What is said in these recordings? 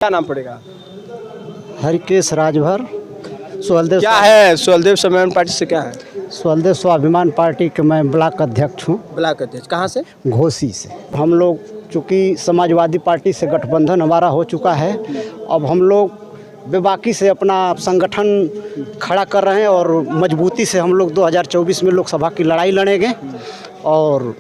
क्या नाम पड़ेगा? हरिकेश राजभर। सुहलदेव क्या है सुहलदेव स्वाभिमान पार्टी से? क्या है सुहलदेव स्वाभिमान पार्टी के मैं ब्लॉक अध्यक्ष हूँ। ब्लॉक अध्यक्ष कहाँ से? घोसी से। हम लोग चूँकि समाजवादी पार्टी से गठबंधन हमारा हो चुका है, अब हम लोग बेबाकी से अपना संगठन खड़ा कर रहे हैं और मजबूती से हम लोग 2024 में लोकसभा की लड़ाई लड़ेंगे और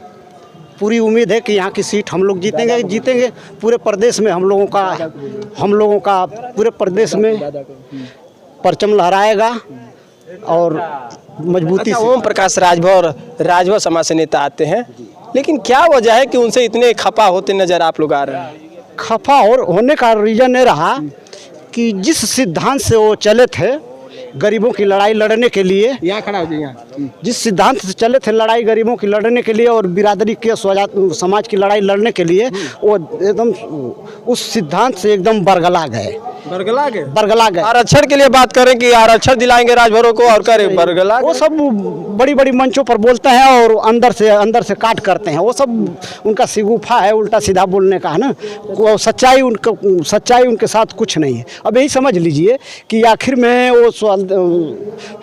पूरी उम्मीद है कि यहाँ की सीट हम लोग जीतेंगे। पूरे प्रदेश में हम लोगों का पूरे प्रदेश में परचम लहराएगा और मजबूती से। ओम प्रकाश राजभर समाज से नेता आते हैं, लेकिन क्या वजह है कि उनसे इतने खफा होते नजर आप लोग आ रहे हैं? खफा और होने का रीज़न ये रहा कि जिस सिद्धांत से वो चले थे गरीबों की लड़ाई लड़ने के लिए, यहाँ खड़ा हो जाइए, यहाँ जिस सिद्धांत से चले थे लड़ाई गरीबों की लड़ने के लिए और बिरादरी के समाज की लड़ाई लड़ने के लिए, वो एकदम उस सिद्धांत से एकदम बरगला गए। आरक्षण के लिए बात करें कि आरक्षण दिलाएंगे राजभरों को और करें बरगला, वो सब बड़ी बड़ी मंचों पर बोलते हैं और अंदर से काट करते हैं। वो सब उनका सिगुफा है, उल्टा सीधा बोलने का है ना। सच्चाई उनके साथ कुछ नहीं है। अब यही समझ लीजिए कि आखिर में वो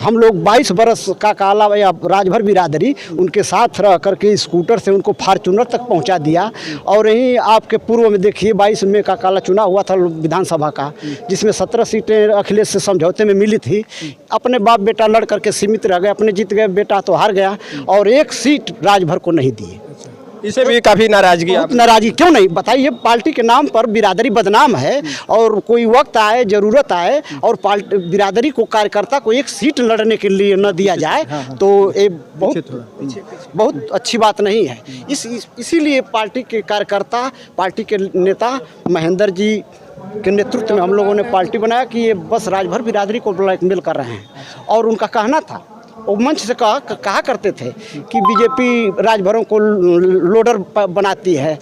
हम लोग 22 बरस का काला या राजभर बिरादरी उनके साथ रह करके स्कूटर से उनको फार्चूनर तक पहुंचा दिया। और यहीं आपके पूर्व में देखिए 22 मई का काला चुनाव हुआ था विधानसभा का, जिसमें 17 सीटें अखिलेश से समझौते में मिली थी। अपने बाप बेटा लड़ करके सीमित रह गए, अपने जीत गए, बेटा तो हार गया और एक सीट राजभर को नहीं दी। इसे भी काफ़ी नाराजगी क्यों नहीं बताइए? पार्टी के नाम पर बिरादरी बदनाम है और कोई वक्त आए, ज़रूरत आए और बिरादरी को कार्यकर्ता को एक सीट लड़ने के लिए न दिया जाए तो ये बहुत अच्छी बात नहीं है। इसीलिए पार्टी के कार्यकर्ता, पार्टी के नेता महेंद्र जी के नेतृत्व में हम लोगों ने पार्टी बनाया कि ये बस राजभर बिरादरी को ब्लैकमेल कर रहे हैं। और उनका कहना था, वो मंच से कहा करते थे कि बीजेपी राजभरों को लोडर बनाती है,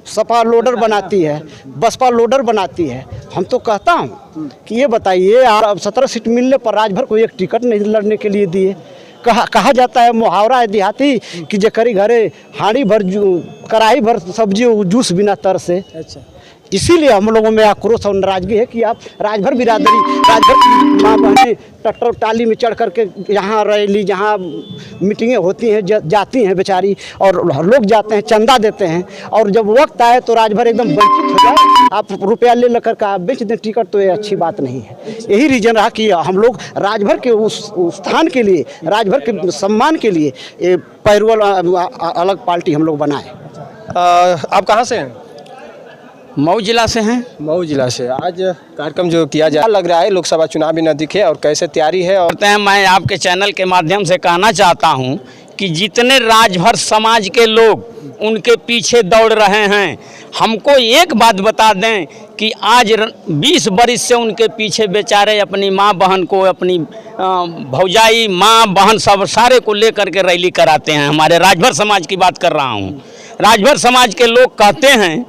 सपा लोडर बनाती है, बसपा लोडर बनाती है। हम तो कहता हूँ कि ये बताइए, 17 सीट मिलने पर राजभर को एक टिकट नहीं लड़ने के लिए दिए। कहा जाता है, मुहावरा है देहाती कि जकरी घरे हाड़ी भर कढ़ाई भर सब्जी जूस बिना तर से। अच्छा, इसीलिए हम लोगों में आक्रोश और नाराजगी है कि आप राजभर बिरादरी, राजभर माँ बहनें ट्रैक्टर टाली में चढ़ करके यहाँ रैली, जहाँ मीटिंगें होती हैं जाती हैं बेचारी, और लोग जाते हैं, चंदा देते हैं, और जब वक्त आए तो राजभर एकदम वंचित हो जाए। आप रुपया ले लेकर के आप बेच दें टिकट, तो ये अच्छी बात नहीं है। यही रीज़न रहा कि हम लोग राजभर के उस स्थान के लिए, राजभर के सम्मान के लिए पैरवल अलग पार्टी हम लोग बनाए। आप कहाँ से हैं? मऊ जिला से हैं। मऊ जिला से। आज कार्यक्रम जो किया जा लग रहा है लोकसभा चुनाव भी नज़दीक है और कैसे तैयारी है? और मैं आपके चैनल के माध्यम से कहना चाहता हूं कि जितने राजभर समाज के लोग उनके पीछे दौड़ रहे हैं, हमको एक बात बता दें कि आज 20 बरिस से उनके पीछे बेचारे अपनी माँ बहन को, अपनी भौजाई माँ बहन सब सारे को लेकर के रैली कराते हैं। हमारे राजभर समाज की बात कर रहा हूँ। राजभर समाज के लोग कहते हैं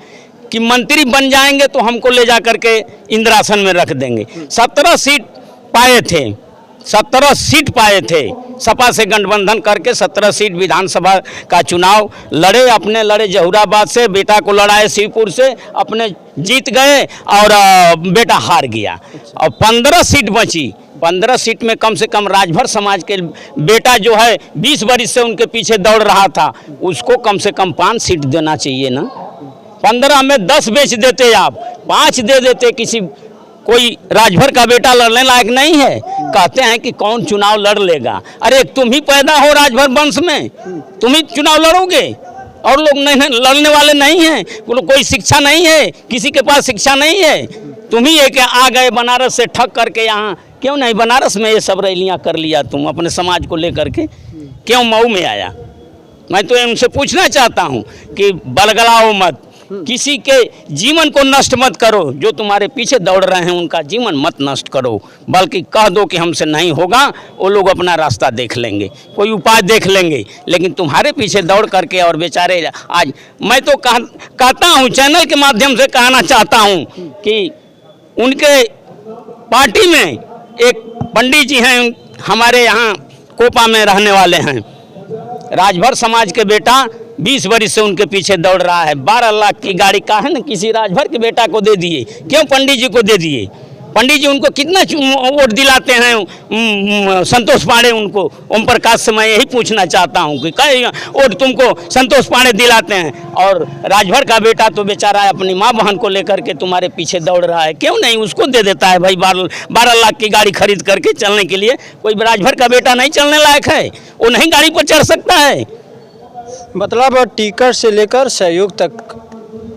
कि मंत्री बन जाएंगे तो हमको ले जा करके इंदिरासन में रख देंगे। 17 सीट पाए थे, 17 सीट पाए थे। सपा से गठबंधन करके 17 सीट विधानसभा का चुनाव लड़े, अपने लड़े जहुराबाद से, बेटा को लड़ाए शिवपुर से, अपने जीत गए और बेटा हार गया। और 15 सीट बची। 15 सीट में कम से कम राजभर समाज के बेटा जो है 20 बरिस से उनके पीछे दौड़ रहा था, उसको कम से कम 5 सीट देना चाहिए ना। 15 में 10 बेच देते, आप 5 दे देते। कोई राजभर का बेटा लड़ने लायक नहीं है। कहते हैं कि कौन चुनाव लड़ लेगा। अरे तुम ही पैदा हो राजभर वंश में, तुम ही चुनाव लड़ोगे और लोग नहीं लड़ने वाले नहीं हैं। कोई शिक्षा नहीं है, किसी के पास शिक्षा नहीं है। तुम ही एक आ गए बनारस से ठग करके यहाँ। क्यों नहीं बनारस में ये सब रैलियाँ कर लिया तुम अपने समाज को लेकर के? क्यों मऊ में आया? मैं तो उनसे पूछना चाहता हूँ कि बलगलाओ मत, किसी के जीवन को नष्ट मत करो। जो तुम्हारे पीछे दौड़ रहे हैं उनका जीवन मत नष्ट करो, बल्कि कह दो कि हमसे नहीं होगा, वो लोग अपना रास्ता देख लेंगे, कोई उपाय देख लेंगे। लेकिन तुम्हारे पीछे दौड़ करके और बेचारे आज मैं तो कहता हूँ, चैनल के माध्यम से कहना चाहता हूँ कि उनके पार्टी में एक पंडित जी हैं, हमारे यहाँ कोपा में रहने वाले हैं, राजभर समाज के बेटा 20 वरिष्ठ से उनके पीछे दौड़ रहा है। 12 लाख की गाड़ी का है ना, किसी राजभर के बेटा को दे दिए, क्यों पंडित जी को दे दिए? पंडित जी उनको कितना वोट दिलाते हैं संतोष पांडे उनको? ओम प्रकाश से मैं यही पूछना चाहता हूं कि कई वोट तुमको संतोष पांडे दिलाते हैं, और राजभर का बेटा तो बेचारा अपनी माँ बहन को लेकर के तुम्हारे पीछे दौड़ रहा है, क्यों नहीं उसको दे देता है भाई? 12 लाख की गाड़ी खरीद करके चलने के लिए। कोई राजभर का बेटा नहीं चलने लायक है? वो नहीं गाड़ी पर चढ़ सकता है? मतलब टिकट से लेकर सहयोग तक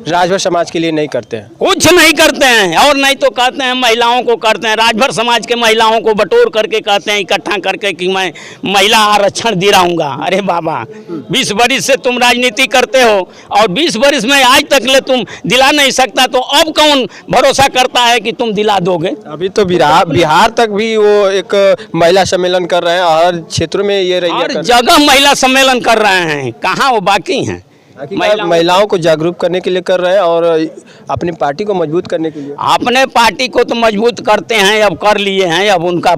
राजभर समाज के लिए नहीं करते हैं। कुछ नहीं करते हैं, और नहीं तो कहते हैं महिलाओं को करते हैं। राजभर समाज के महिलाओं को बटोर करके कहते हैं इकट्ठा करके कि मैं महिला आरक्षण दिलाऊंगा। अरे बाबा, 20 वर्ष से तुम राजनीति करते हो और 20 वर्ष में आज तक ले तुम दिला नहीं सकता, तो अब कौन भरोसा करता है कि तुम दिला दोगे? अभी तो बिहार तक भी वो एक महिला सम्मेलन कर रहे हैं, हर क्षेत्रों में ये रही हर जगह महिला सम्मेलन कर रहे हैं। कहाँ वो बाकी हैं? महिलाओं को जागरूक करने के लिए कर रहे हैं और अपनी पार्टी को मजबूत करने के लिए। अपने पार्टी को तो मजबूत करते हैं, अब कर लिए हैं, अब उनका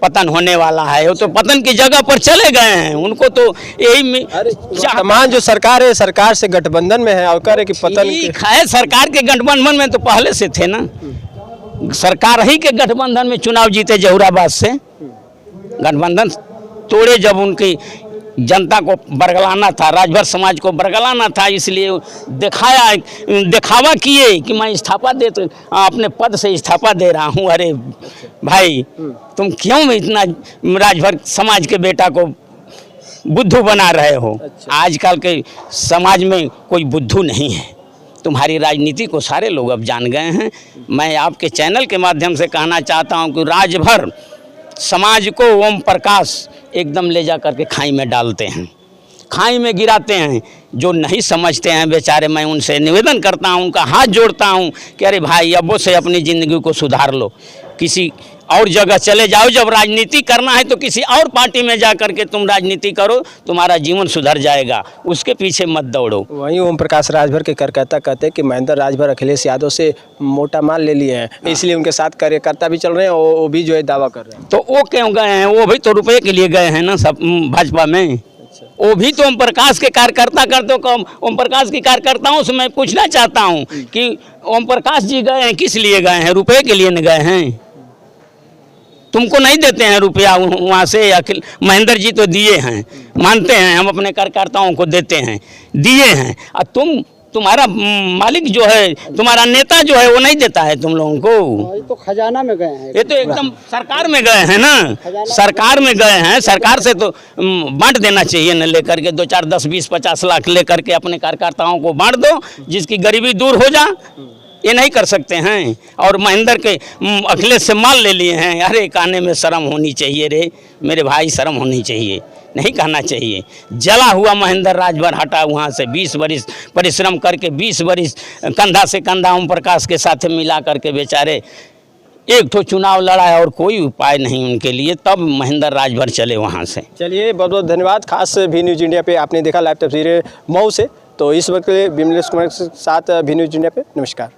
पतन होने वाला है। वो तो पतन की जगह पर चले गए हैं, उनको तो यही वर्तमान जो सरकार है, सरकार से गठबंधन में है और कह रहे कि पतन है। सरकार के गठबंधन में तो पहले से थे ना, सरकार ही के गठबंधन में चुनाव जीते जहुराबाद से। गठबंधन तोड़े जब उनकी जनता को बरगलाना था, राजभर समाज को बरगलाना था, इसलिए दिखावा किए कि मैं इस्तीफा अपने पद से इस्तीफा दे रहा हूँ। अरे भाई, तुम क्यों इतना राजभर समाज के बेटा को बुद्धू बना रहे हो? आजकल के समाज में कोई बुद्धू नहीं है। तुम्हारी राजनीति को सारे लोग अब जान गए हैं। मैं आपके चैनल के माध्यम से कहना चाहता हूँ कि राजभर समाज को ओम प्रकाश एकदम ले जा करके खाई में डालते हैं, खाई में गिराते हैं। जो नहीं समझते हैं बेचारे, मैं उनसे निवेदन करता हूं, उनका हाथ जोड़ता हूं कि अरे भाई, अब से अपनी ज़िंदगी को सुधार लो, किसी और जगह चले जाओ। जब राजनीति करना है तो किसी और पार्टी में जा करके तुम राजनीति करो, तुम्हारा जीवन सुधर जाएगा, उसके पीछे मत दौड़ो। वहीं ओम प्रकाश राजभर के कार्यकर्ता कहते हैं कि महेंद्र राजभर अखिलेश यादव से मोटा माल ले लिए हैं, इसलिए उनके साथ कार्यकर्ता भी चल रहे हैं और वो भी जो है दावा कर रहे हैं। तो वो क्यों गए हैं? वो भी तो रुपये के लिए गए हैं ना सब भाजपा में। वो भी तो ओम प्रकाश के कार्यकर्ता करते हो। ओम प्रकाश के कार्यकर्ताओं से मैं पूछना चाहता हूँ कि ओम प्रकाश जी गए हैं किस लिए गए हैं? रुपये के लिए न गए हैं? तुमको नहीं देते हैं रुपया वहाँ से? महेंद्र जी तो दिए हैं, मानते हैं, हम अपने कार्यकर्ताओं को देते हैं, दिए हैं। और तुम्हारा मालिक जो है, तुम्हारा नेता जो है, वो नहीं देता है तुम लोगों को। ये तो खजाना में गए हैं, ये तो एकदम सरकार में गए हैं ना, सरकार में गए हैं। सरकार से तो बांट देना चाहिए न, लेकर के 2, 4, 10, 20, 50 लाख लेकर के अपने कार्यकर्ताओं को बांट दो, जिसकी गरीबी दूर हो जा। ये नहीं कर सकते हैं। और महेंद्र के अखिलेश से माल ले लिए हैं। अरे कहने में शर्म होनी चाहिए रे मेरे भाई, शर्म होनी चाहिए, नहीं कहना चाहिए। जला हुआ महेंद्र राजभर हटा वहाँ से 20 वर्ष परिश्रम करके, 20 वर्ष कंधा से कंधा ओम प्रकाश के साथ मिला करके बेचारे एक तो चुनाव लड़ा और कोई उपाय नहीं उनके लिए, तब महेंद्र राजभर चले वहाँ से। चलिए, बहुत बहुत धन्यवाद। खास भी न्यूज़ इंडिया पे आपने देखा लाइव तस्वीरें मऊ से। तो इस वक्त विमलेश कुमार के साथ भी न्यूज़ इंडिया पे नमस्कार।